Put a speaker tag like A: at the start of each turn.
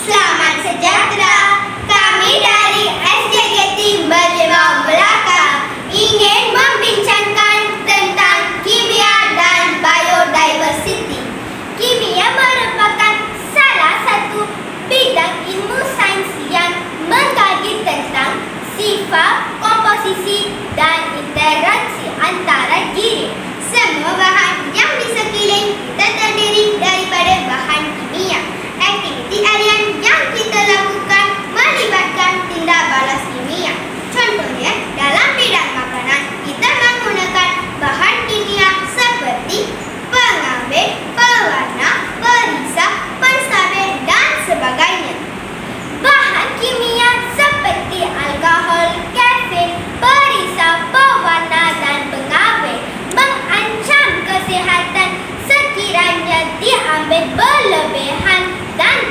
A: Selamat sejahtera. Kami dari SJGT Berjebak Belaka ingin membincangkan tentang kimia dan biodiversity. Kimia merupakan salah satu bidang ilmu sains yang mengkaji tentang sifat, komposisi, dan interaksi antara diri. Semua bahan yang di sekeliling kita terdiri daripada bahan kimia. Aktiviti harian yang kita lakukan melibatkan tindak balas kimia. Contohnya, dalam bidang makanan, kita menggunakan bahan kimia seperti pengawet, pewarna, perisap, pensabit, dan sebagainya. Bahan kimia seperti alkohol, kafein, perisap, pewarna, dan pengawet mengancam kesehatan sekiranya diambil berlebihan dan